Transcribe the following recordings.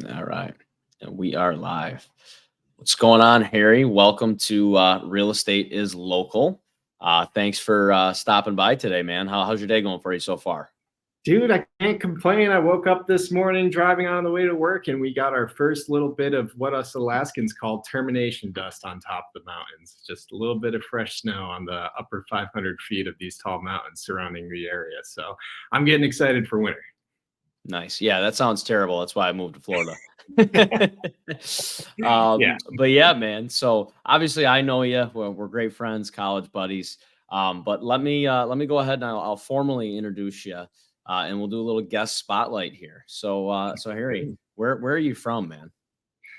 All right. And we are live. What's going on, Harry? Welcome to Real Estate is Local. Thanks for stopping by today, man. How's your day going for you so far? Dude, I can't complain. I woke up this morning driving on the way to work, and we got our first little bit of what us Alaskans call termination dust on top of the mountains. Just a little bit of fresh snow on the upper 500 feet of these tall mountains surrounding the area. So I'm getting excited for winter. Nice. Yeah, that sounds terrible. That's why I moved to Florida. Yeah. But yeah, man. So obviously, I know you. We're great friends, college buddies. But let me go ahead and I'll formally introduce you, and we'll do a little guest spotlight here. So Harry, where are you from, man?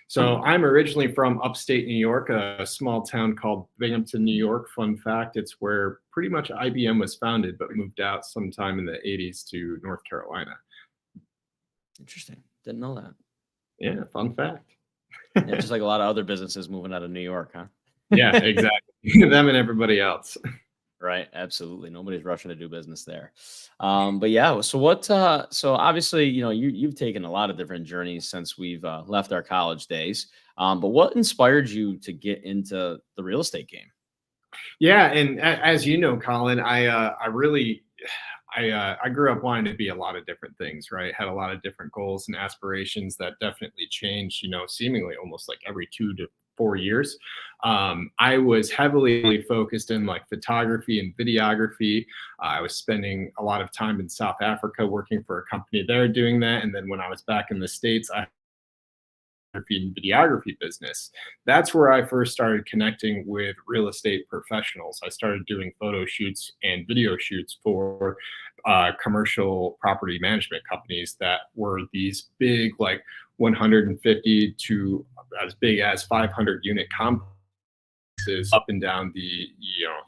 So I'm originally from upstate New York, a small town called Binghamton, New York. Fun fact, it's where pretty much IBM was founded, but moved out sometime in the 80s to North Carolina. Interesting. Didn't know that. Yeah, fun fact. Yeah, just like a lot of other businesses moving out of New York, huh? Yeah, exactly. Them and everybody else. Right, absolutely. Nobody's rushing to do business there. But yeah, so so obviously, you've taken a lot of different journeys since we've left our college days. But what inspired you to get into the real estate game? Yeah, and as you know, Colin, I really I grew up wanting to be a lot of different things, right? Had a lot of different goals and aspirations that definitely changed, seemingly almost like every 2 to 4 years. I was heavily focused in like photography and videography. I was spending a lot of time in South Africa working for a company there doing that. And then when I was back in the States, I and videography business. That's where I first started connecting with real estate professionals. I started doing photo shoots and video shoots for commercial property management companies that were these big, like 150 to as big as 500 unit complexes up and down the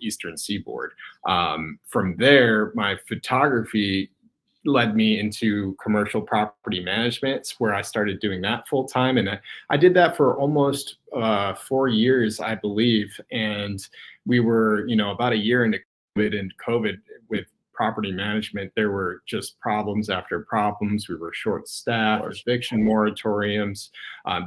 eastern seaboard. From there, my photography led me into commercial property management, where I started doing that full time. And I did that for almost 4 years, I believe. And we were, about a year into COVID, and COVID with property management, there were just problems after problems. We were short staffed, eviction moratoriums.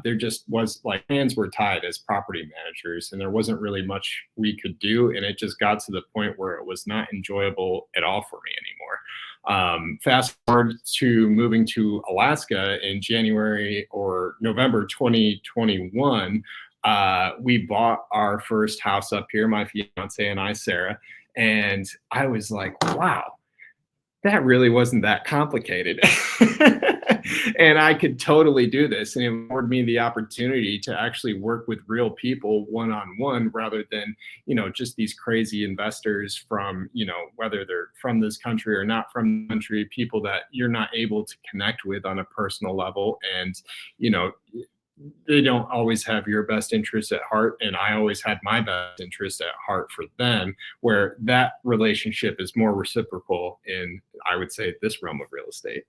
There just was like hands were tied as property managers, and there wasn't really much we could do. And it just got to the point where it was not enjoyable at all for me anymore. Fast forward to moving to Alaska in January or November 2021, we bought our first house up here, my fiance and I, Sarah. And I was like, wow, that really wasn't that complicated. And I could totally do this. And it afforded me the opportunity to actually work with real people one on one rather than, just these crazy investors from, whether they're from this country or not from the country, people that you're not able to connect with on a personal level. And, they don't always have your best interest at heart. And I always had my best interest at heart for them, where that relationship is more reciprocal in, I would say, this realm of real estate.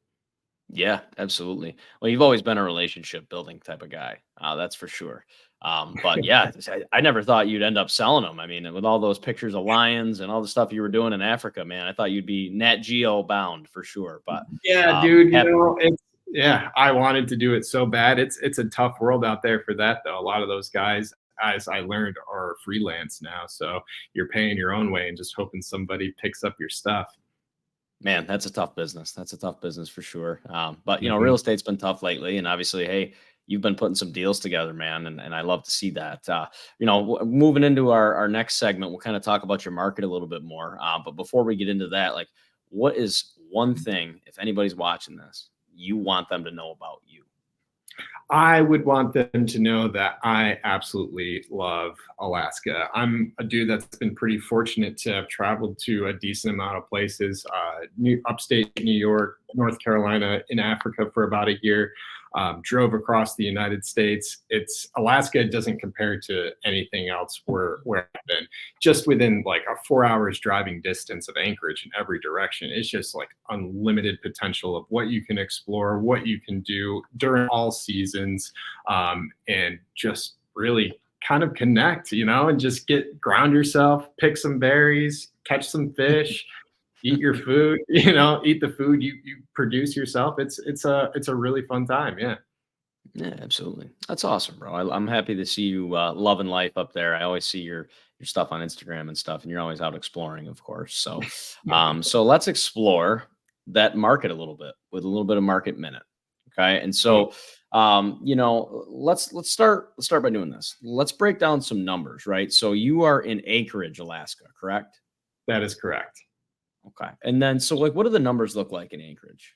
Yeah, absolutely. Well, you've always been a relationship building type of guy. That's for sure. But yeah, I never thought you'd end up selling them. I mean, with all those pictures of lions and all the stuff you were doing in Africa, man, I thought you'd be Nat Geo bound for sure. But Yeah, dude, have, yeah, I wanted to do it so bad. It's a tough world out there for that, though. A lot of those guys, as I learned, are freelance now. So you're paying your own way and just hoping somebody picks up your stuff. Man, that's a tough business. That's a tough business for sure. But Mhm. real estate's been tough lately, and obviously, hey, you've been putting some deals together, man, and I love to see that. Moving into our next segment, we'll kind of talk about your market a little bit more. But before we get into that, like, what is one thing, if anybody's watching this, you want them to know about you? I would want them to know that I absolutely love Alaska. I'm a dude that's been pretty fortunate to have traveled to a decent amount of places, upstate New York, North Carolina, in Africa for about a year. Drove across the United States. It's Alaska doesn't compare to anything else where I've been. Just within like a 4 hours driving distance of Anchorage in every direction. It's just like unlimited potential of what you can explore, what you can do during all seasons, and just really kind of connect, and just ground yourself, pick some berries, catch some fish, eat your food, eat the food you produce yourself. It's a really fun time. Yeah. Yeah, absolutely. That's awesome, bro. I'm happy to see you loving life up there. I always see your stuff on Instagram and stuff, and you're always out exploring, of course. So, so let's explore that market a little bit with a little bit of market minute. Okay, and Oh, so, let's start by doing this. Let's break down some numbers, right? So you are in Anchorage, Alaska, correct? that is correct. Okay, and then so like, what do the numbers look like in Anchorage?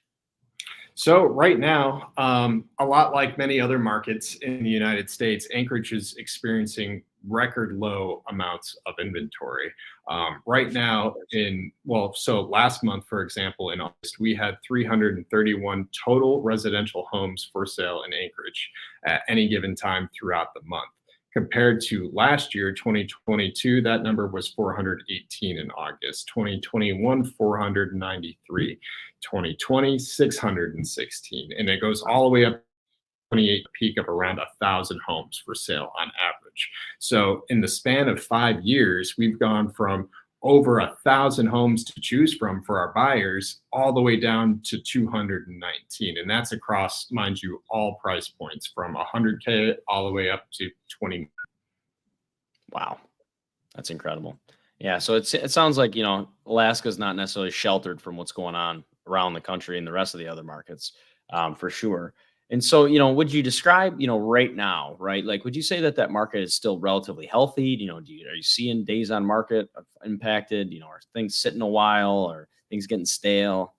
So right now, a lot like many other markets in the United States, Anchorage is experiencing record low amounts of inventory. Right now, so last month, for example, in August, we had 331 total residential homes for sale in Anchorage at any given time throughout the month. Compared to last year, 2022, that number was 418 in August, 2021, 493. 2020, 616. And it goes all the way up 28 peak of around 1,000 homes for sale on average. So in the span of 5 years, we've gone from over 1,000 homes to choose from for our buyers all the way down to 219. And that's across, mind you, all price points from 100K all the way up to 20. Wow. That's incredible. Yeah, so it sounds like, Alaska's not necessarily sheltered from what's going on around the country and the rest of the other markets, for sure. And so, would you describe, right now, right? Like, would you say that that market is still relatively healthy? Are you seeing days on market impacted? Are things sitting a while or things getting stale?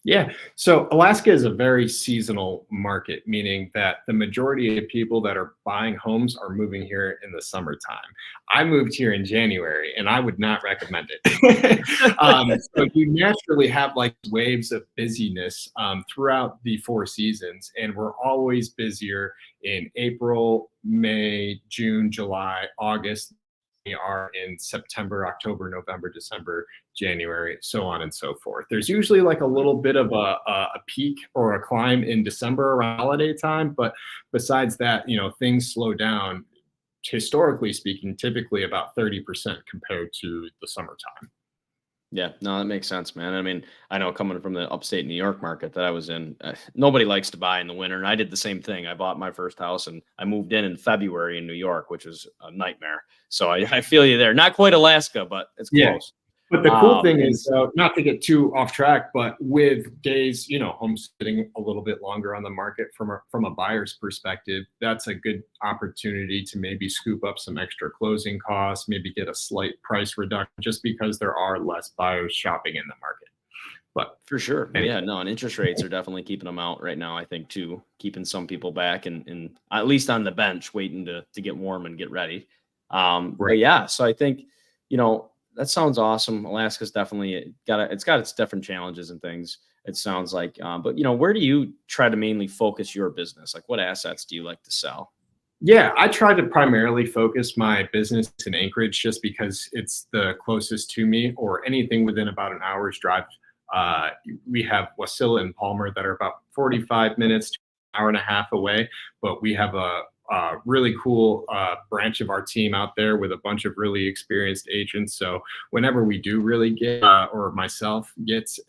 Yeah. So Alaska is a very seasonal market, meaning that the majority of people that are buying homes are moving here in the summertime. I moved here in January and I would not recommend it. So you naturally have like waves of busyness throughout the four seasons, and we're always busier in April, May, June, July, August. We are in September, October, November, December, January, so on and so forth. There's usually like a little bit of a peak or a climb in December around holiday time, but besides that, things slow down. Historically speaking, typically about 30% compared to the summertime. Yeah, no, that makes sense, man. I mean, I know coming from the upstate New York market that I was in, nobody likes to buy in the winter, and I did the same thing. I bought my first house, and I moved in February in New York, which was a nightmare. So I feel you there. Not quite Alaska, but it's Yeah. close. But the cool thing And is, not to get too off track, but with days, homes sitting a little bit longer on the market from a buyer's perspective, that's a good opportunity to maybe scoop up some extra closing costs, maybe get a slight price reduction, just because there are less buyers shopping in the market. But for sure, anyway, yeah, no, and interest rates are definitely keeping them out right now. I think too, keeping some people back and at least on the bench, waiting to get warm and get ready. But right. yeah, so I think that sounds awesome. Alaska's definitely got its different challenges and things. It sounds like, but where do you try to mainly focus your business? Like, what assets do you like to sell? Yeah, I try to primarily focus my business in Anchorage just because it's the closest to me, or anything within about an hour's drive. Uh, we have Wasilla and Palmer that are about 45 minutes to an hour and a half away, but we have a really cool branch of our team out there with a bunch of really experienced agents. So whenever we do really get, or myself gets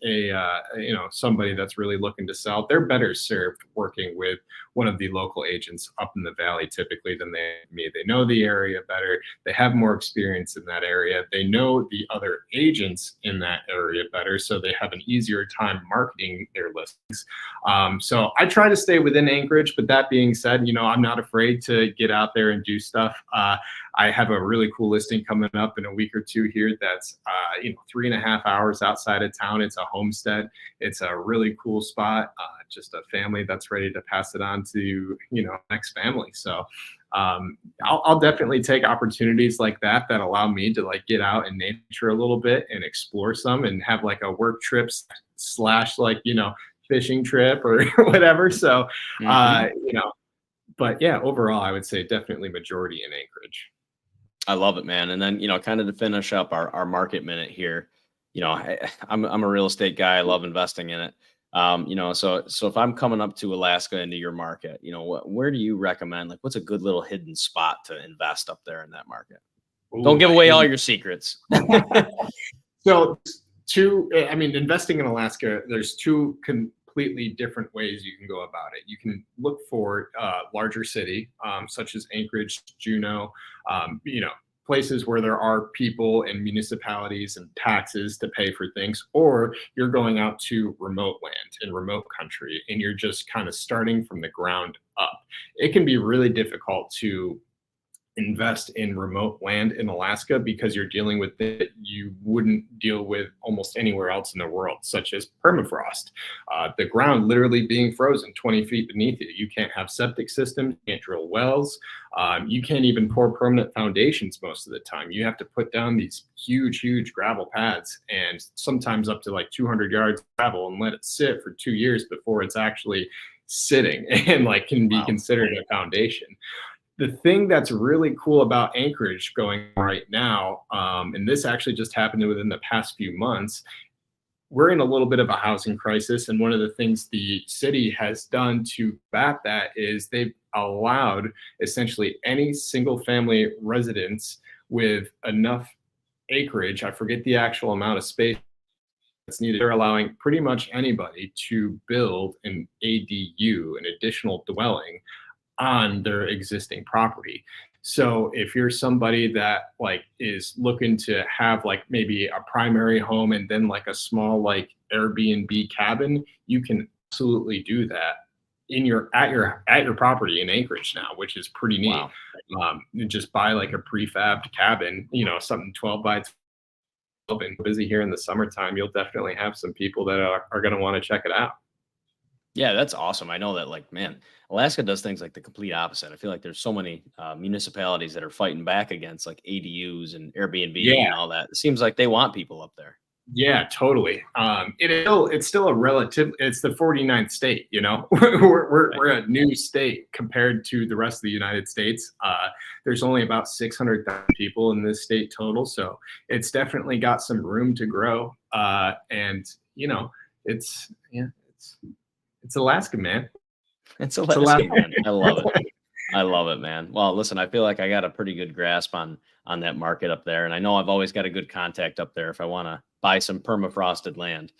somebody that's really looking to sell, they're better served working with one of the local agents up in the valley typically than me. They know the area better. They have more experience in that area. They know the other agents in that area better, so they have an easier time marketing their listings. So I try to stay within Anchorage, but that being said, I'm not afraid to get out there and do stuff. I have a really cool listing coming up in a week or two here that's 3.5 hours outside of town. It's a homestead. It's a really cool spot. Just a family that's ready to pass it on to next family. So I'll definitely take opportunities like that allow me to like get out in nature a little bit and explore some, and have like a work trip slash like fishing trip or whatever. So Hmm. but yeah, overall I would say definitely majority in Anchorage. I love it, man. And then, kind of to finish up our market minute here, I'm a real estate guy. I love investing in it. So if I'm coming up to Alaska into your market, where do you recommend? Like, what's a good little hidden spot to invest up there in that market? Don't Ooh, give a away all hidden. your secrets. So investing in Alaska, there's two completely different ways you can go about it. You can look for larger city, such as Anchorage, Juneau, places where there are people and municipalities and taxes to pay for things, or you're going out to remote land in remote country and you're just kind of starting from the ground up. It can be really difficult to invest in remote land in Alaska because you're dealing with that you wouldn't deal with almost anywhere else in the world, such as permafrost, the ground literally being frozen 20 feet beneath you. You can't have septic systems, you can't drill wells, you can't even pour permanent foundations most of the time. You have to put down these huge gravel pads and sometimes up to like 200 yards of gravel and let it sit for 2 years before it's actually sitting and like can be considered a foundation. The thing that's really cool about Anchorage going right now, and this actually just happened within the past few months, we're in a little bit of a housing crisis. And one of the things the city has done to combat that is they've allowed essentially any single family residence with enough acreage, I forget the actual amount of space that's needed. They're allowing pretty much anybody to build an ADU, an additional dwelling, on their existing property. So if you're somebody that like is looking to have like maybe a primary home and then like a small like Airbnb cabin, you can absolutely do that in your at your property in Anchorage now, which is pretty neat. Wow. You just buy like a prefabbed cabin, something 12 by 12, and busy here in the summertime, you'll definitely have some people that are going to want to check it out. Yeah, that's awesome. I know that, like, man, Alaska does things like the complete opposite. I feel like there's so many municipalities that are fighting back against like ADUs and Airbnb and all that. It seems like they want people up there. Yeah, totally. It's still a relative. It's the 49th state. We're a new state compared to the rest of the United States. There's only about 600,000 people in this state total, so it's definitely got some room to grow. And it's Alaska, man. It's Alaska, man. I love it. I love it, man. Well, listen, I feel like I got a pretty good grasp on that market up there, and I know I've always got a good contact up there if I want to buy some permafrosted land.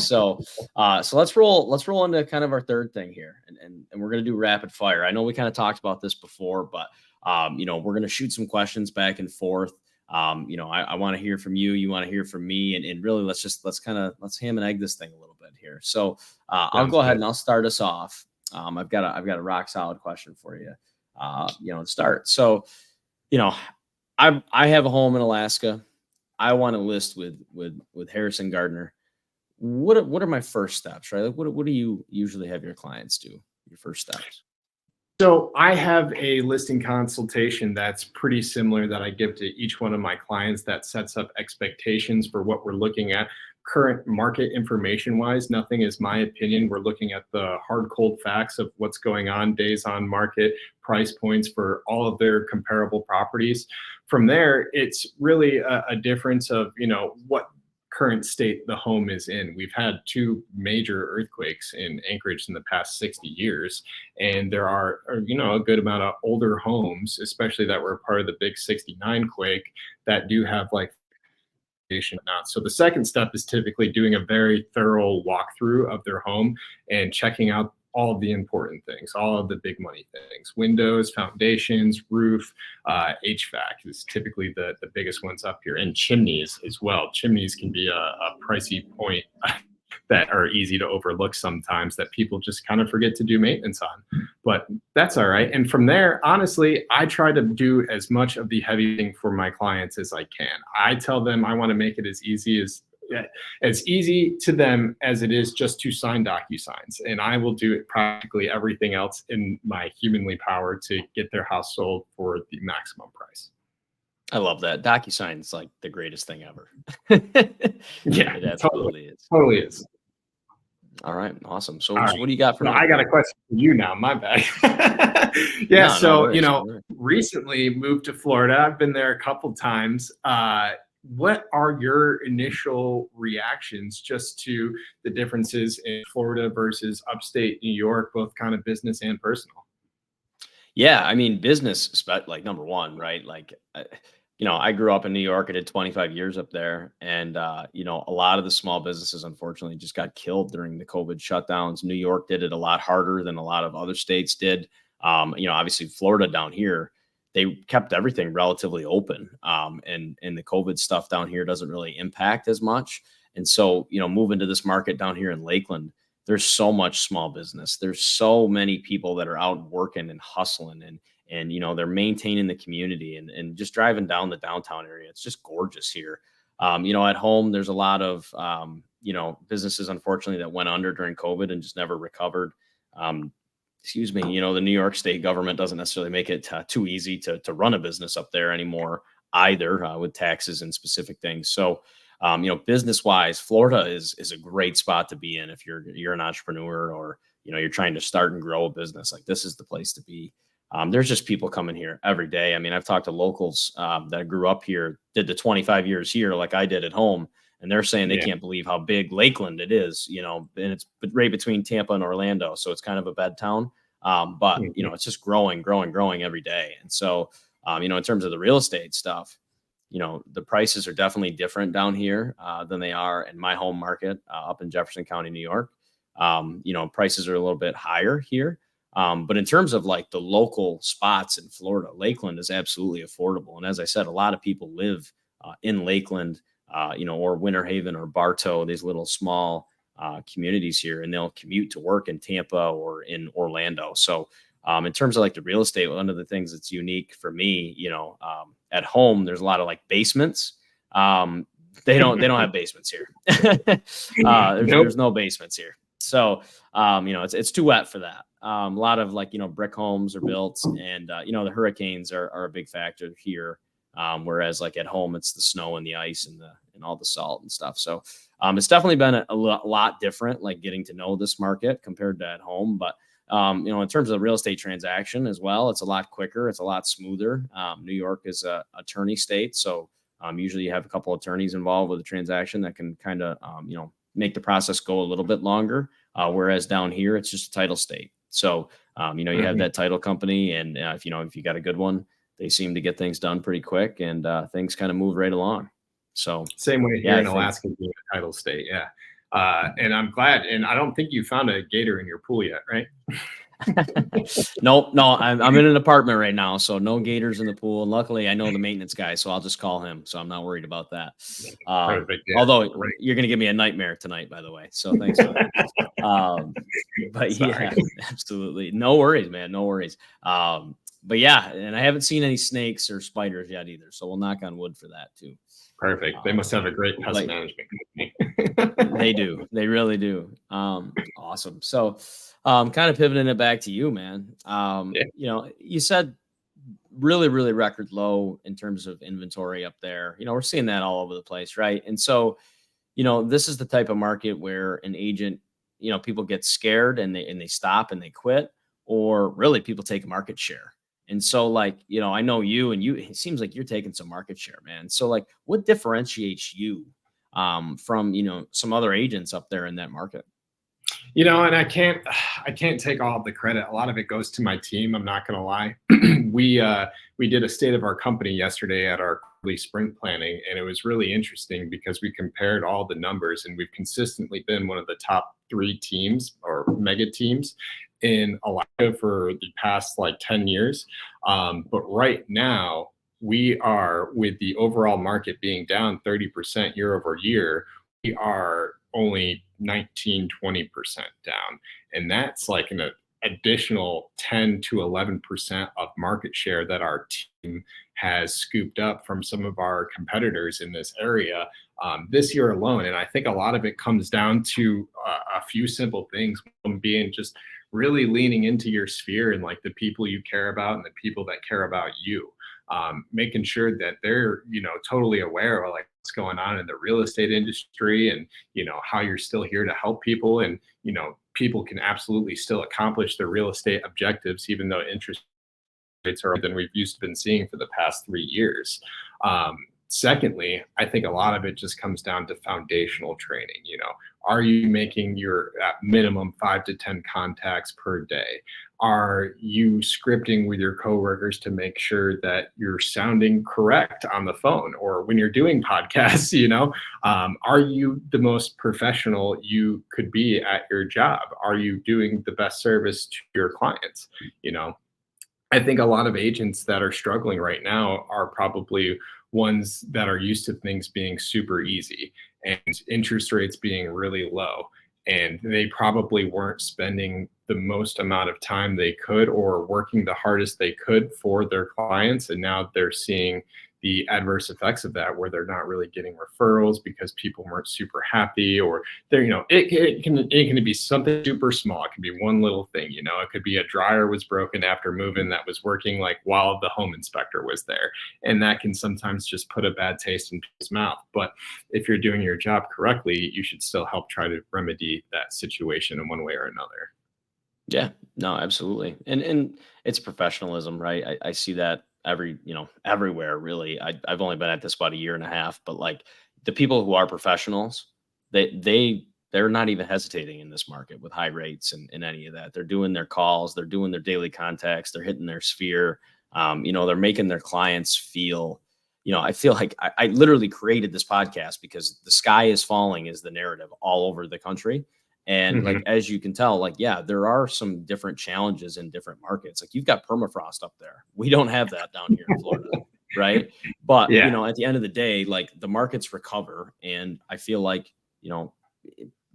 So let's roll into kind of our third thing here, and we're gonna do rapid fire. I know we kind of talked about this before, but we're gonna shoot some questions back and forth. I want to hear from you. You want to hear from me, and really let's ham and egg this thing a little bit here. So I'll go ahead and I'll start us off. I've got a rock solid question for you. To start. So, I have a home in Alaska. I want to list with Harrison Gardiner. What are my first steps, right? Like what do you usually have your clients do? Your first steps? So I have a listing consultation that's pretty similar that I give to each one of my clients that sets up expectations for what we're looking at. Current market information wise, nothing is my opinion. We're looking at the hard cold facts of what's going on, days on market, price points for all of their comparable properties. From there, it's really a difference of, what current state the home is in. We've had 2 major earthquakes in Anchorage in the past 60 years. And there are, a good amount of older homes, especially that were part of the big 69 quake, that do have like not. So the second step is typically doing a very thorough walkthrough of their home and checking out all of the important things, all of the big money things: windows, foundations, roof, HVAC is typically the biggest ones up here, and chimneys as well. Chimneys can be a pricey point that are easy to overlook sometimes, that people just kind of forget to do maintenance on, but that's all right. And from there, honestly, I try to do as much of the heavy thing for my clients as I can. I tell them I want to make it as easy to them as it is just to sign DocuSigns, and I will do it practically everything else in my humanly power to get their house sold for the maximum price. I love that. DocuSign is like the greatest thing ever. Yeah, it absolutely is. Totally is. All right, awesome. So what do you got for me? I got a question for you now. My bad. Recently moved to Florida. I've been there a couple times. What are your initial reactions just to the differences in Florida versus upstate New York, both kind of business and personal? Yeah, I mean, business, like number one, right? Like I grew up in New York. I did 25 years up there. And, a lot of the small businesses, unfortunately, just got killed during the COVID shutdowns. New York did it a lot harder than a lot of other states did. Obviously, Florida down here, they kept everything relatively open. And the COVID stuff down here doesn't really impact as much. And so, moving to this market down here in Lakeland, there's so much small business. There's so many people that are out working and hustling and they're maintaining the community and just driving down the downtown area. It's just gorgeous here. At home there's a lot of businesses, unfortunately, that went under during COVID and just never recovered. um, Excuse me, the New York state government doesn't necessarily make it too easy to run a business up there anymore either, with taxes and specific things. So business wise, Florida is a great spot to be in if you're an entrepreneur, or you're trying to start and grow a business. Like, this is the place to be. There's just people coming here every day. I mean, I've talked to locals that grew up here, did the 25 years here, like I did at home, and they're saying they Yeah. can't believe how big Lakeland it is, and it's right between Tampa and Orlando. So it's kind of a bed town. But, Mhm. it's just growing, growing, growing every day. And so, in terms of the real estate stuff, the prices are definitely different down here than they are in my home market up in Jefferson County, New York. Prices are a little bit higher here. But in terms of like the local spots in Florida, Lakeland is absolutely affordable. And as I said, a lot of people live in Lakeland, or Winter Haven or Bartow, these little small communities here, and they'll commute to work in Tampa or in Orlando. So, in terms of like the real estate, one of the things that's unique for me, at home, there's a lot of like basements. Um, they don't have basements here. Nope. There's no basements here. So, it's too wet for that. A lot of like, brick homes are built, and, the hurricanes are a big factor here. Whereas like at home, it's the snow and the ice and all the salt and stuff. So, it's definitely been a lot different, like getting to know this market compared to at home. But, in terms of the real estate transaction as well, it's a lot quicker. It's a lot smoother. New York is a attorney state. So, usually you have a couple attorneys involved with a transaction that can kind of, make the process go a little bit longer. Whereas down here, it's just a title state. So, you have Mhm. that title company, and if you got a good one, they seem to get things done pretty quick, and things kind of move right along. So, Same way yeah, here I in think. Alaska, being a title state. Yeah. And I'm glad. And I don't think you found a gator in your pool yet, right? Nope, no, I'm in an apartment right now, so no gators in the pool. And luckily, I know the maintenance guy, so I'll just call him. So I'm not worried about that. Perfect. Yeah. Although Great. you're gonna give me a nightmare tonight, by the way. So thanks for that. But Sorry. yeah, absolutely, no worries, man, no worries. But yeah, and I haven't seen any snakes or spiders yet either. So we'll knock on wood for that too. Perfect. They Um, must have a great pest but management company. they do. They really do. Awesome. So, kind of pivoting it back to you, man. Yeah. You said really, really record low in terms of inventory up there. We're seeing that all over the place, right? And so, this is the type of market where an agent, people get scared and they stop and they quit, or really people take market share. And so, like, I know you, and it seems like you're taking some market share, man. So, like, what differentiates you from, some other agents up there in that market? And I can't take all of the credit. A lot of it goes to my team. I'm not going to lie. We did a state of our company yesterday at our quarterly sprint planning, and it was really interesting because we compared all the numbers, and we've consistently been one of the top 3 teams or mega teams in Alaska for the past like 10 years. But right now, we are, with the overall market being down 30% year over year, we are only 19-20% down. And that's like an additional 10 to 11% of market share that our team has scooped up from some of our competitors in this area this year alone. And I think a lot of it comes down to a few simple things, one being just really leaning into your sphere and like the people you care about and the people that care about you. Making sure that they're totally aware of like what's going on in the real estate industry, and how you're still here to help people, and people can absolutely still accomplish their real estate objectives even though interest rates are than we've used to been seeing for the past 3 years. Secondly, I think a lot of it just comes down to foundational training. Are you making your at minimum 5 to 10 contacts per day? Are you scripting with your coworkers to make sure that you're sounding correct on the phone or when you're doing podcasts? Are you the most professional you could be at your job? Are you doing the best service to your clients? You know, I think a lot of agents that are struggling right now are probably ones that are used to things being super easy and interest rates being really low. And they probably weren't spending the most amount of time they could or working the hardest they could for their clients. And now they're seeing the adverse effects of that where they're not really getting referrals because people weren't super happy or they're, it can be something super small. It can be one little thing, it could be a dryer was broken after moving that was working like while the home inspector was there. And that can sometimes just put a bad taste in people's mouth. But if you're doing your job correctly, you should still help try to remedy that situation in one way or another. Yeah, no, absolutely. And it's professionalism, right? I see that everywhere really. I've only been at this about a year and a half, but like the people who are professionals, they're not even hesitating in this market with high rates and any of that. They're doing their calls, they're doing their daily contacts, they're hitting their sphere. They're making their clients feel, I feel like I literally created this podcast because the sky is falling is the narrative all over the country. And like, Mhm. as you can tell, like, yeah, there are some different challenges in different markets. Like you've got permafrost up there. We don't have that down here in Florida. Right. But, Yeah, at the end of the day, like the markets recover. And I feel like, you know,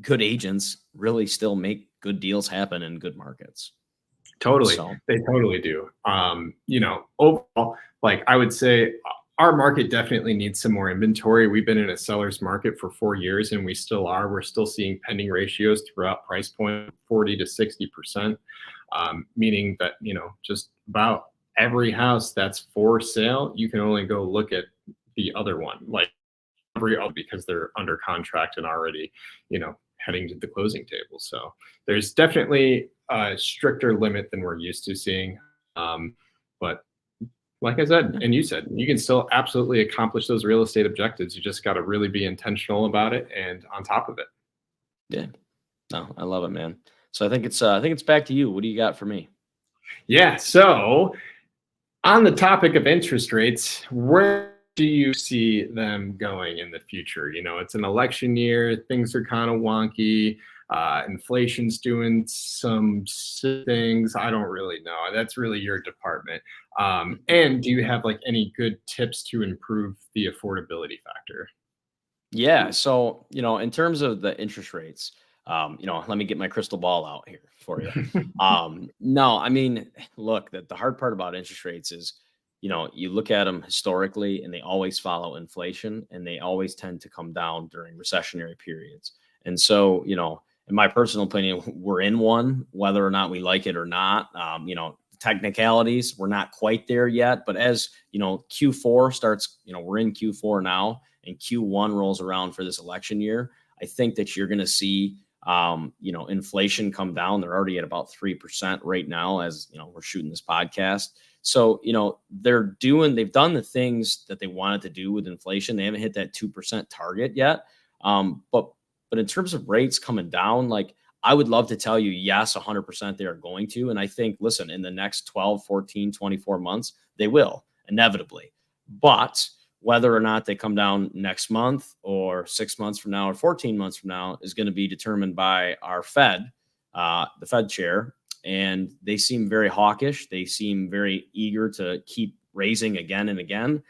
good agents really still make good deals happen in good markets. totally. So, They totally do. Overall, like I would say our market definitely needs some more inventory. We've been in a seller's market for 4 years and we still are. We're still seeing pending ratios throughout price point 40 to 60%, meaning that, just about every house that's for sale, you can only go look at the other one, like every other because they're under contract and already, heading to the closing table. So there's definitely a stricter limit than we're used to seeing. But like I said, yeah. and you said, you can still absolutely accomplish those real estate objectives. You just got to really be intentional about it and on top of it. Yeah. No, I love it, man. So I think it's back to you. What do you got for me? Yeah. So on the topic of interest rates, where do you see them going in the future? It's an election year, things are kind of wonky. Inflation's doing some things. I don't really know. That's really your department. And do you have like any good tips to improve the affordability factor? Yeah. So, in terms of the interest rates, let me get my crystal ball out here for you. No, I mean, look, the hard part about interest rates is, you look at them historically and they always follow inflation and they always tend to come down during recessionary periods. And so, in my personal opinion, we're in one, whether or not we like it or not. Technicalities, we're not quite there yet. But as, Q4 starts, we're in Q4 now and Q1 rolls around for this election year, I think that you're going to see, inflation come down. They're already at about 3% right now as, we're shooting this podcast. So, they've done the things that they wanted to do with inflation. They haven't hit that 2% target yet. But in terms of rates coming down, like I would love to tell you, yes, 100% they are going to. And I think, listen, in the next 12, 14, 24 months, they will inevitably. But whether or not they come down next month or 6 months from now or 14 months from now is going to be determined by our Fed, the Fed chair. And they seem very hawkish. They seem very eager to keep raising again and again.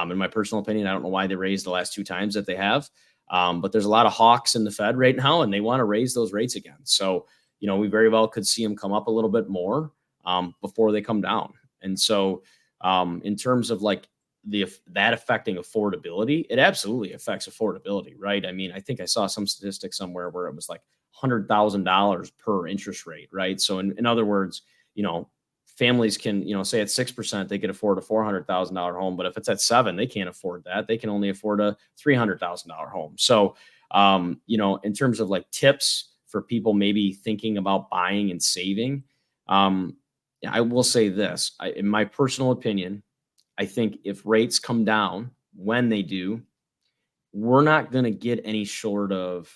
In my personal opinion, I don't know why they raised the last two times that they have. But there's a lot of hawks in the Fed right now, and they want to raise those rates again. So, we very well could see them come up a little bit more before they come down. And so, in terms of like that affecting affordability, it absolutely affects affordability, right? I mean, I think I saw some statistic somewhere where it was like $100,000 per interest rate, right? So, in other words, families can, say at 6%, they could afford a $400,000 home, but if it's at 7, they can't afford that. They can only afford a $300,000 home. So, in terms of like tips for people maybe thinking about buying and saving, I will say this, in my personal opinion, I think if rates come down when they do, we're not going to get any sort of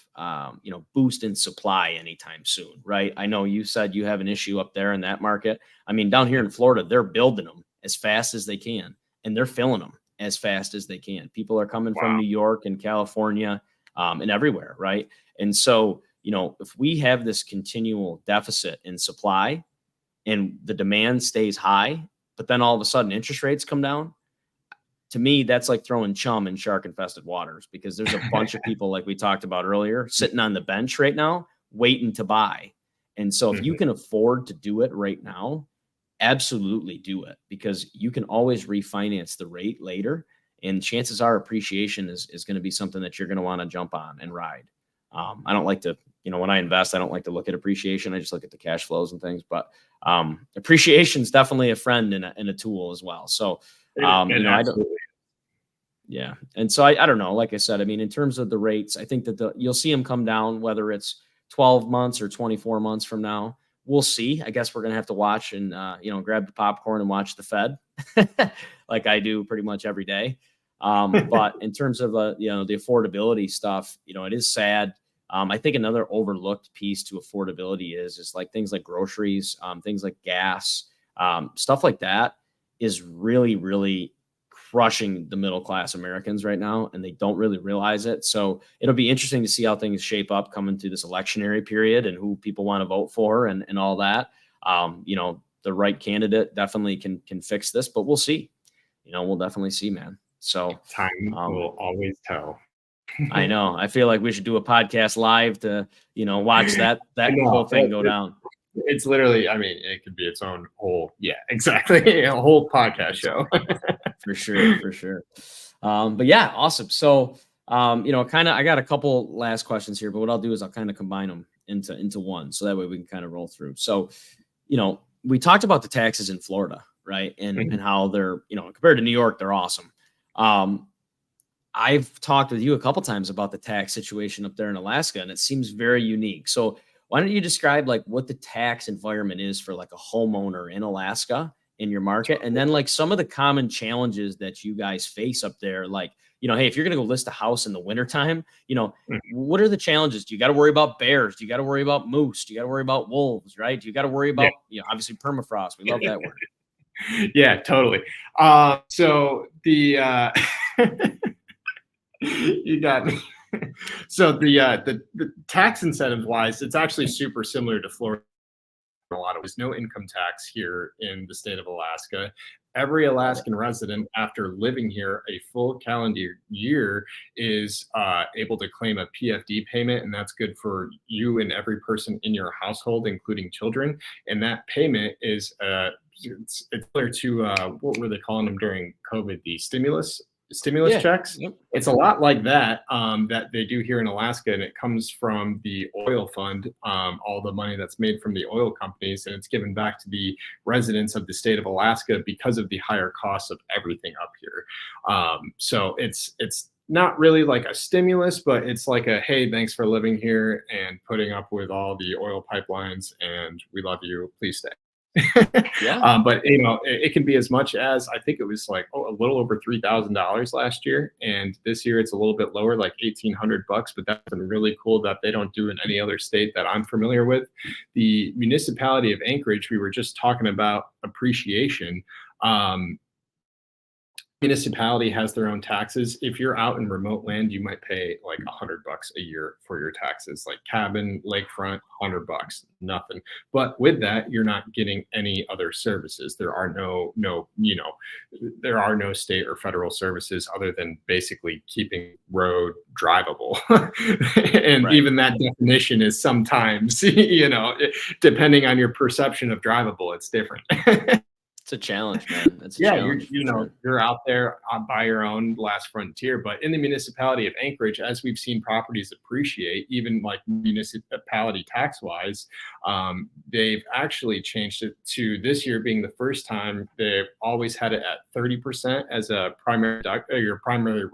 boost in supply anytime soon, right? I know you said you have an issue up there in that market. I mean, down here in Florida, they're building them as fast as they can, and they're filling them as fast as they can. People are coming from Wow. New York and California, and everywhere, right? And so, if we have this continual deficit in supply and the demand stays high, but then all of a sudden interest rates come down, to me, that's like throwing chum in shark infested waters, because there's a bunch of people, like we talked about earlier, sitting on the bench right now waiting to buy. And so if you Mhm. can afford to do it right now, absolutely do it, because you can always refinance the rate later. And chances are appreciation is going to be something that you're going to want to jump on and ride. I don't like to, when I invest, I don't like to look at appreciation. I just look at the cash flows and things. But appreciation is definitely a friend and a tool as well. So, It I don't. absolutely. Yeah. And so I don't know. Like I said, I mean, in terms of the rates, I think that you'll see them come down, whether it's 12 months or 24 months from now. We'll see. I guess we're going to have to watch and, grab the popcorn and watch the Fed like I do pretty much every day. But in terms of, the affordability stuff, it is sad. I think another overlooked piece to affordability is like things like groceries, things like gas, stuff like that is really, really crushing the middle class Americans right now, and they don't really realize it. So it'll be interesting to see how things shape up coming through this electionary period and who people want to vote for and all that. The right candidate definitely can fix this, but we'll see. We'll definitely see, man. So Time um, will always tell. I know. I feel like we should do a podcast live to, watch that I whole know. thing go down. It's literally, I mean, it could be its own whole, yeah, exactly, a whole podcast show. For sure, for sure. But yeah, awesome. So, kind of, I got a couple last questions here, but what I'll do is I'll kind of combine them into one, so that way we can kind of roll through. So, we talked about the taxes in Florida, right, and Mhm. how they're, compared to New York, they're awesome. I've talked with you a couple times about the tax situation up there in Alaska, and it seems very unique. So why don't you describe like what the tax environment is for like a homeowner in Alaska in your market, and then like some of the common challenges that you guys face up there? Like, hey, if you're going to go list a house in the wintertime, what are the challenges? Do you got to worry about bears? Do you got to worry about moose? Do you got to worry about wolves? Right? Do you got to worry Yeah. about, obviously permafrost? We love that word. Yeah, totally. So you got me. So the tax incentive wise, it's actually super similar to Florida. A lot of there's no income tax here in the state of Alaska. Every Love it. Alaskan resident, after living here a full calendar year, is able to claim a PFD payment, and that's good for you and every person in your household, including children. And that payment is it's similar to what were they calling them during COVID? The stimulus Yeah. checks. Yep. It's a lot like that that they do here in Alaska, and it comes from the oil fund, all the money that's made from the oil companies, and it's given back to the residents of the state of Alaska because of the higher costs of everything up here. So it's not really like a stimulus, but it's like a hey, thanks for living here and putting up with all the oil pipelines, and we love you. Please stay. Yeah. But it can be as much as I think it was like a little over $3,000 last year, and this year it's a little bit lower, like $1,800. But that's been really cool that they don't do in any other state that I'm familiar with. The municipality of Anchorage, we were just talking about appreciation. Um, Municipality has their own taxes. If you're out in remote land, you might pay like $100 a year for your taxes, like cabin, lakefront, $100, nothing. But with that, you're not getting any other services. There are there are no state or federal services other than basically keeping road drivable. And Right. even that definition is sometimes, depending on your perception of drivable, it's different. It's a challenge, man. It's a Yeah, you're challenge for sure. you're out there by your own last frontier. But in the municipality of Anchorage, as we've seen properties appreciate, even like municipality tax wise, they've actually changed it to this year being the first time. They've always had it at 30% as a your primary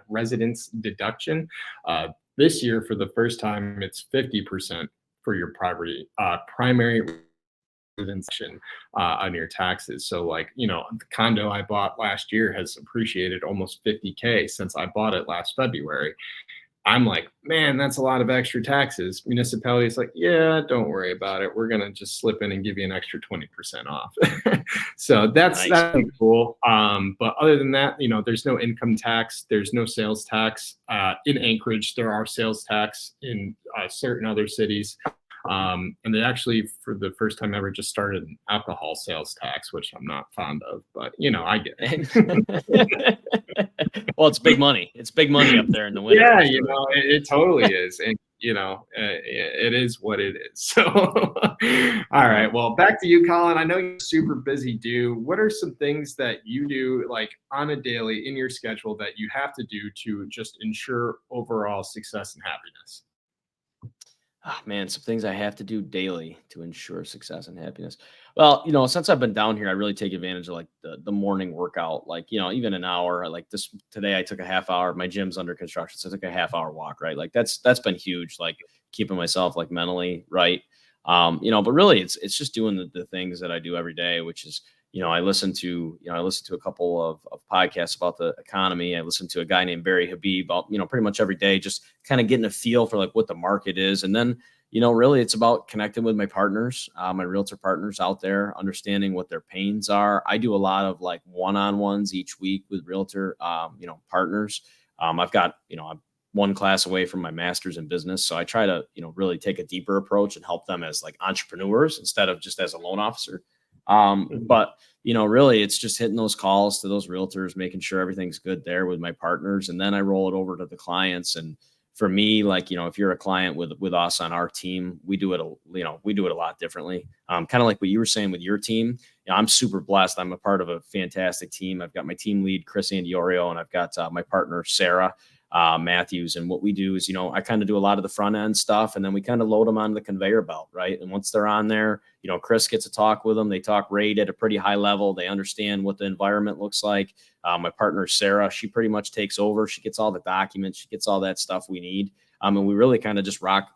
residence deduction. This year, for the first time, it's 50% for your primary on your taxes. So like, the condo I bought last year has appreciated almost 50K since I bought it last February. I'm like, man, that's a lot of extra taxes. Municipality's like, yeah, don't worry about it. We're gonna just slip in and give you an extra 20% off. So that's cool. But other than that, there's no income tax, there's no sales tax. In Anchorage, there are sales tax in certain other cities. And they actually, for the first time ever, just started an alcohol sales tax, which I'm not fond of, but I get it. Well, it's big money. It's big money up there in the winter. Yeah, it totally is. And, it is what it is. So, all right. Well, back to you, Colin. I know you're super busy, dude. What are some things that you do like on a daily in your schedule that you have to do to just ensure overall success and happiness? Oh, man, some things I have to do daily to ensure success and happiness. Well, since I've been down here, I really take advantage of like the morning workout, like, even an hour. Like this today, I took a half hour. My gym's under construction, so I took a half-hour walk, right? Like that's been huge, like keeping myself like mentally right. But really it's just doing the things that I do every day, which is, I listen to a couple of podcasts about the economy. I listen to a guy named Barry Habib about, pretty much every day, just kind of getting a feel for like what the market is. And then, really it's about connecting with my partners, my realtor partners out there, understanding what their pains are. I do a lot of like one-on-ones each week with realtor, partners. I've got, I'm one class away from my master's in business. So I try to, really take a deeper approach and help them as like entrepreneurs instead of just as a loan officer. But really it's just hitting those calls to those realtors, making sure everything's good there with my partners. And then I roll it over to the clients. And for me, like, if you're a client with us on our team, we do it a lot differently. Kind of like what you were saying with your team. I'm super blessed. I'm a part of a fantastic team. I've got my team lead, Chris Andiorio, and I've got my partner, Sarah Matthews. And what we do is, I kind of do a lot of the front end stuff, and then we kind of load them onto the conveyor belt, right? And once they're on there, Chris gets to talk with them. They talk rate at a pretty high level. They understand what the environment looks like. My partner, Sarah, she pretty much takes over. She gets all the documents. She gets all that stuff we need. And we really kind of just rock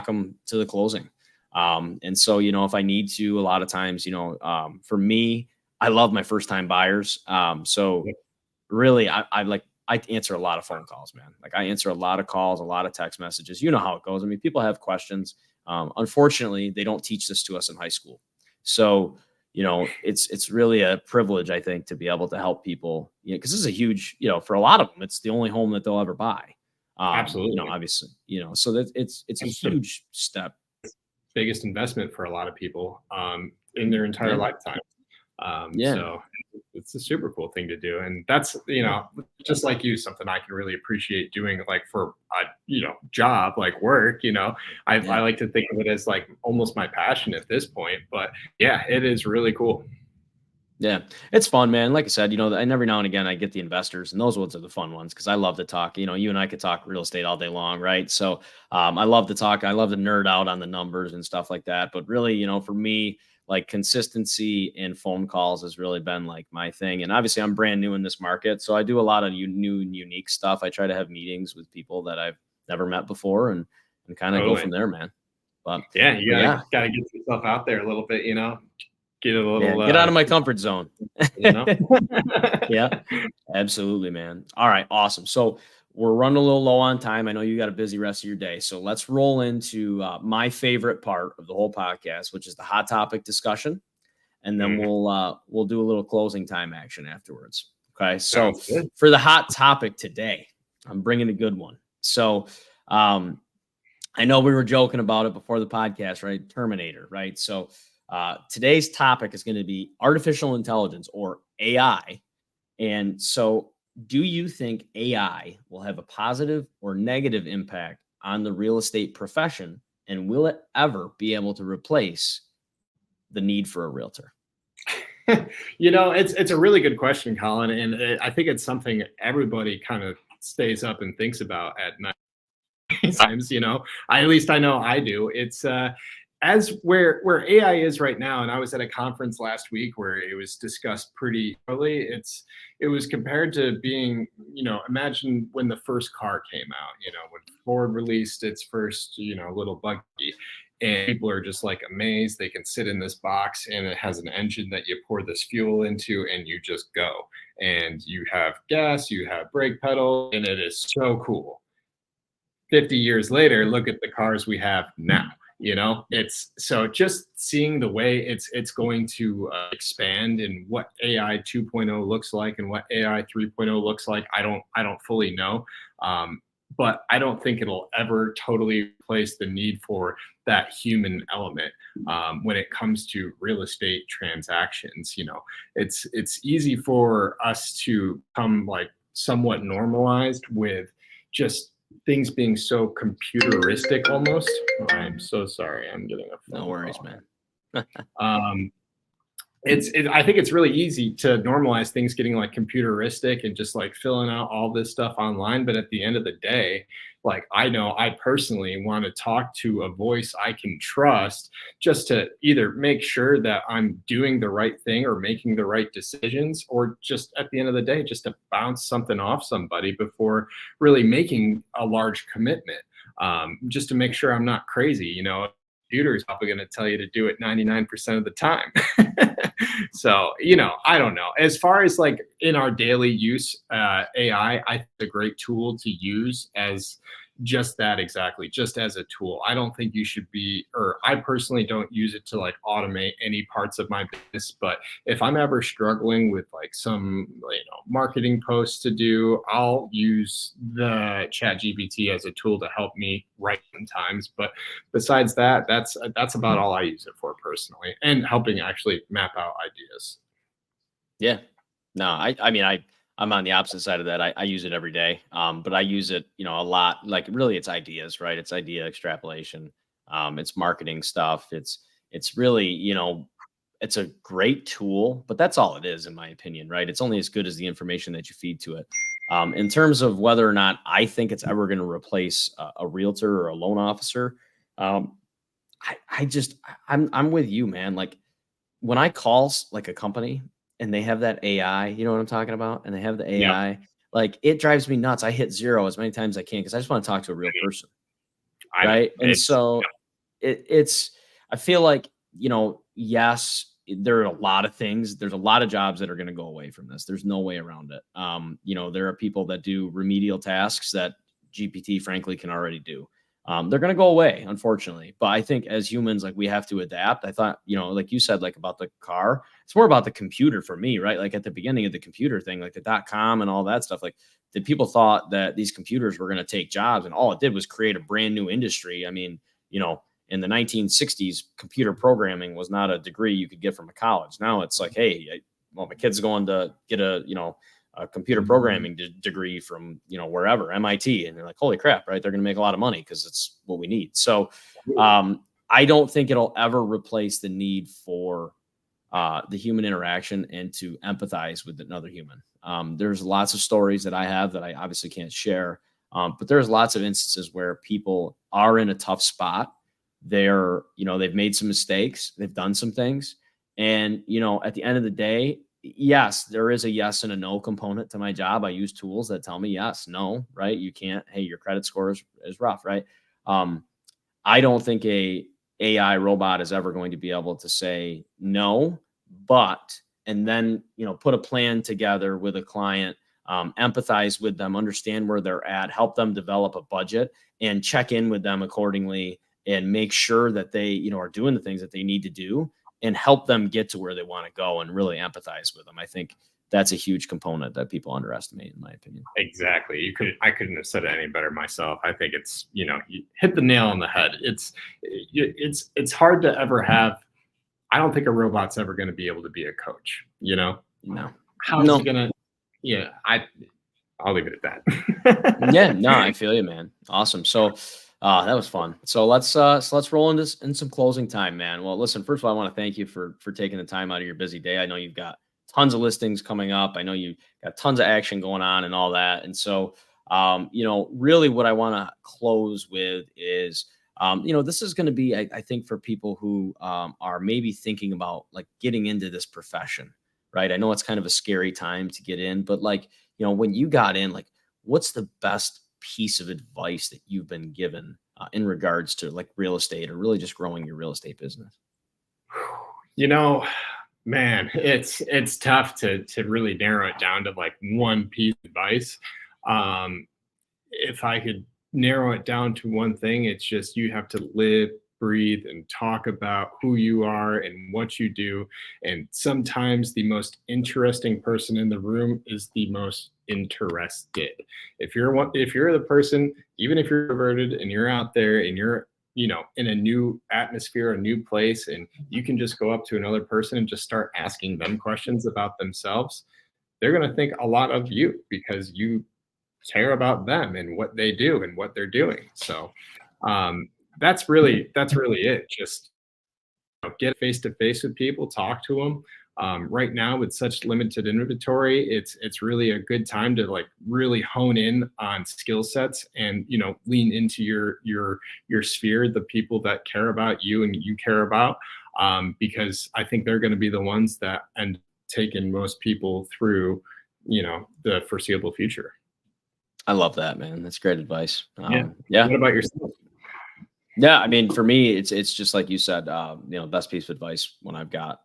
them to the closing. And so, if I need to, a lot of times, for me, I love my first time buyers. So really, I answer a lot of phone calls, man. Like I answer a lot of calls, a lot of text messages. You know how it goes. I mean, people have questions. Unfortunately, they don't teach this to us in high school. So, it's really a privilege, I think, to be able to help people, because this is a huge, for a lot of them, it's the only home that they'll ever buy. Absolutely. Obviously, so that it's a huge step. Biggest investment for a lot of people in their entire lifetime. So it's a super cool thing to do. And that's, just like you, something I can really appreciate doing, like for a, job, like work, I like to think of it as like almost my passion at this point, but yeah, it is really cool. Yeah, it's fun, man. Like I said, and every now and again I get the investors, and those ones are the fun ones because I love to talk. You and I could talk real estate all day long, right? So I love to talk. I love to nerd out on the numbers and stuff like that. But really, for me, like consistency and phone calls has really been like my thing. And obviously I'm brand new in this market, so I do a lot of new and unique stuff. I try to have meetings with people that I've never met before and kind of go from there, man. But yeah, you gotta get yourself out there a little bit, get a little get out of my comfort zone. Yeah, Yeah, absolutely, man. All right, awesome. So we're running a little low on time. I know you got a busy rest of your day, so let's roll into my favorite part of the whole podcast, which is the hot topic discussion, and then we'll do a little closing time action afterwards. Okay, so for the hot topic today, I'm bringing a good one. So I know we were joking about it before the podcast, right? Terminator, right? So today's topic is going to be artificial intelligence, or AI. And so do you think AI will have a positive or negative impact on the real estate profession? And will it ever be able to replace the need for a realtor? It's a really good question, Colin. And I think it's something everybody kind of stays up and thinks about at night. Times, at least I know I do. It's as where AI is right now, and I was at a conference last week where it was discussed pretty early. It was compared to being, imagine when the first car came out, when Ford released its first, little buggy. and people are just like amazed. They can sit in this box and it has an engine that you pour this fuel into and you just go. And you have gas, you have brake pedal, and it is so cool. 50 years later, look at the cars we have now. It's so just seeing the way it's going to expand and what AI 2.0 looks like and what AI 3.0 looks like. I don't fully know. But I don't think it'll ever totally replace the need for that human element when it comes to real estate transactions. It's easy for us to come like somewhat normalized with just things being so computeristic almost. I'm so sorry. I'm getting a phone No worries, call. man. Um, I think it's really easy to normalize things getting like computeristic and just like filling out all this stuff online. But at the end of the day, like I know I personally want to talk to a voice I can trust just to either make sure that I'm doing the right thing or making the right decisions, or just at the end of the day, just to bounce something off somebody before really making a large commitment. Just to make sure I'm not crazy, computer is probably going to tell you to do it 99% of the time. So, I don't know. As far as like in our daily use, AI, I think it's a great tool to use as just that exactly, just as a tool. I don't think you should be, or I personally don't use it to like automate any parts of my business. But if I'm ever struggling with like some, marketing posts to do, I'll use the chat GPT as a tool to help me write sometimes. But besides that, that's about all I use it for personally, and helping actually map out ideas. Yeah. No, I mean, I'm on the opposite side of that. I use it every day. But I use it, a lot. Like really it's ideas, right? It's idea extrapolation. It's marketing stuff. It's really, it's a great tool, but that's all it is, in my opinion, right? It's only as good as the information that you feed to it. In terms of whether or not I think it's ever going to replace a realtor or a loan officer, um, I'm with you, man. Like when I call like a company and they have that AI, you know what I'm talking about? And they have the Yep. AI, like it drives me nuts. I hit zero as many times as I can because I just want to talk to a real person. I know Right. And it's so it's, I feel like, yes, there are a lot of things, there's a lot of jobs that are going to go away from this. There's no way around it. There are people that do remedial tasks that GPT, frankly, can already do. They're going to go away, unfortunately. But I think as humans, like we have to adapt. I thought, like you said, like about the car, it's more about the computer for me, right? Like at the beginning of the computer thing, like the .com and all that stuff, like the people thought that these computers were going to take jobs, and all it did was create a brand new industry. I mean, in the 1960s, computer programming was not a degree you could get from a college. Now it's like, hey, well, my kid's going to get a computer programming degree from, wherever, MIT. And they're like, holy crap, right? They're going to make a lot of money because it's what we need. So I don't think it'll ever replace the need for the human interaction and to empathize with another human. There's lots of stories that I have that I obviously can't share. But there's lots of instances where people are in a tough spot. They've made some mistakes, they've done some things. And, at the end of the day, yes, there is a yes and a no component to my job. I use tools that tell me yes, no, right? You can't, hey, your credit score is rough, right? I don't think a AI robot is ever going to be able to say no, and then, put a plan together with a client, empathize with them, understand where they're at, help them develop a budget and check in with them accordingly and make sure that they, are doing the things that they need to do and help them get to where they want to go and really empathize with them. I think that's a huge component that people underestimate, in my opinion. Exactly. I couldn't have said it any better myself. I think it's, you hit the nail on the head. It's hard to ever have. I don't think a robot's ever going to be able to be a coach, No, How's no. it going to, yeah, I'll leave it at that. Yeah, no, I feel you, man. Awesome. So that was fun. So let's roll into in some closing time, man. Well, listen, first of all, I want to thank you for taking the time out of your busy day. I know you've got tons of listings coming up. I know you got tons of action going on and all that. And so really what I want to close with is this is going to be, I think, for people who are maybe thinking about like getting into this profession, right? I know it's kind of a scary time to get in, but like, when you got in, like, what's the best piece of advice that you've been given in regards to like real estate or really just growing your real estate business? You know, man, it's tough to really narrow it down to like one piece of advice. Um, if I could narrow it down to one thing, it's just you have to live, breathe, and talk about who you are and what you do. And sometimes the most interesting person in the room is the most interested. If you're the person, even if you're introverted and you're out there and you're in a new atmosphere, a new place, and you can just go up to another person and just start asking them questions about themselves, they're going to think a lot of you because you care about them and what they do and what they're doing. So that's really it. Just get face to face with people, talk to them. Right now, with such limited inventory, it's really a good time to like really hone in on skill sets and lean into your sphere, the people that care about you and you care about, because I think they're going to be the ones that end up taking most people through the foreseeable future. I love that, man. That's great advice. Yeah. Yeah. What about yourself? Yeah. I mean, for me, it's just like you said, best piece of advice when I've got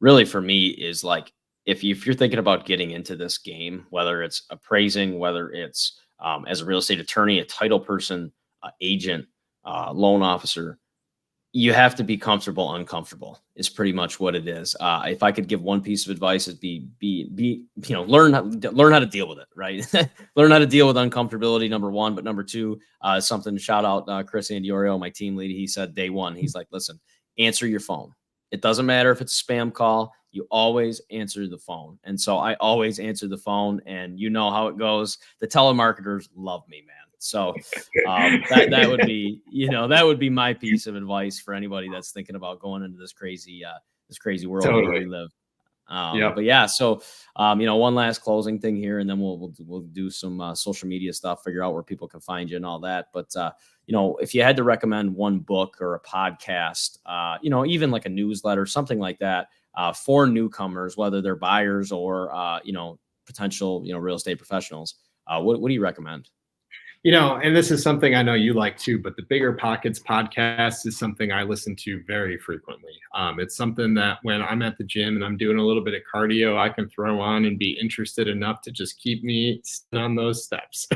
really for me is like, if you're thinking about getting into this game, whether it's appraising, whether it's as a real estate attorney, a title person, agent, loan officer, you have to be comfortable, uncomfortable is pretty much what it is. If I could give one piece of advice, it'd be learn how to deal with it, right? Learn how to deal with uncomfortability, number one. But number two, something shout out Chris Andiorio, my team lead. He said day one, he's like, listen, answer your phone. It doesn't matter if it's a spam call. You always answer the phone. And so I always answer the phone, and you know how it goes. The telemarketers love me, man. So that would be my piece of advice for anybody that's thinking about going into this crazy world where we live. But yeah, so one last closing thing here, and then we'll do some social media stuff, figure out where people can find you and all that. But if you had to recommend one book or a podcast, even like a newsletter, something like that, for newcomers, whether they're buyers or potential real estate professionals, what do you recommend? And this is something I know you like too, but the Bigger Pockets podcast is something I listen to very frequently. It's something that when I'm at the gym and I'm doing a little bit of cardio, I can throw on and be interested enough to just keep me on those steps.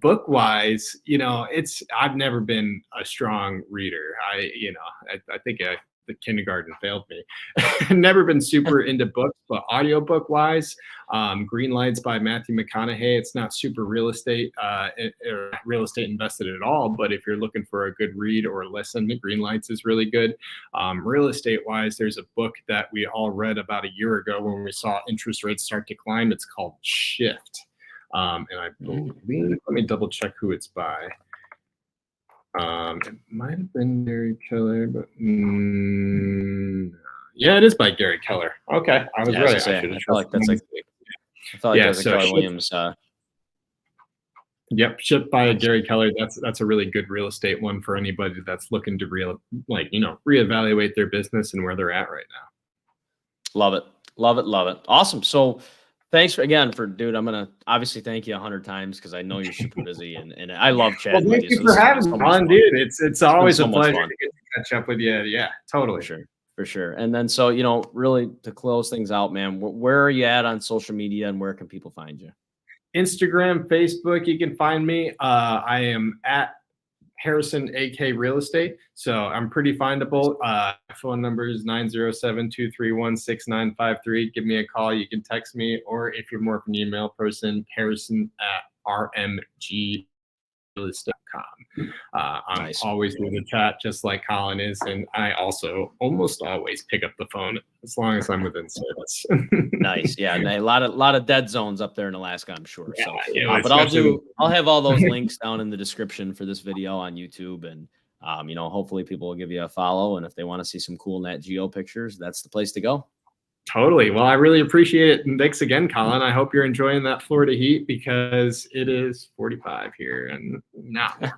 Book wise, I've never been a strong reader. I think the kindergarten failed me. Never been super into books, but audiobook wise, Green Lights by Matthew McConaughey. It's not super real estate or real estate invested at all, but if you're looking for a good read or listen, Green Lights is really good. Real estate wise, there's a book that we all read about a year ago when we saw interest rates start to climb. It's called Shift. And I believe, let me double check who it's by. It might have been Gary Keller, but yeah, it is by Gary Keller. Okay, I was right. I feel like that's like Keller Williams. Yep, Shipped by Gary Keller. That's a really good real estate one for anybody that's looking to reevaluate their business and where they're at right now. Love it. Awesome. So thanks again dude. I'm going to obviously thank you 100 times because I know you're super busy and I love chatting with you. Thank you for having me on, dude. It's always a pleasure to get to catch up with you. Yeah, totally. For sure. And then, so, really to close things out, man, where are you at on social media and where can people find you? Instagram, Facebook, you can find me. I am at Harrison, AK Real Estate. So I'm pretty findable. Phone number is 907-231-6953. Give me a call. You can text me, or if you're more of an email person, harrison@rmgrealestate.com. I'm Nice. always in the chat, just like Colin is, and I also almost always pick up the phone as long as I'm within service. Nice. Yeah, a lot of dead zones up there in Alaska, I'm sure. Yeah, so, but I'll have all those links down in the description for this video on YouTube, and hopefully people will give you a follow, and if they want to see some cool Nat Geo pictures, that's the place to go. Totally. Well, I really appreciate it. And thanks again, Colin. I hope you're enjoying that Florida heat because it is 45 here and not warm.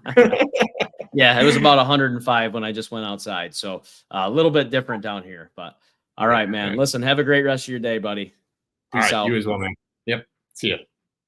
Yeah, it was about 105 when I just went outside. So a little bit different down here. But all right, man. Listen, have a great rest of your day, buddy. Peace out. You as well, man. Yep. See ya.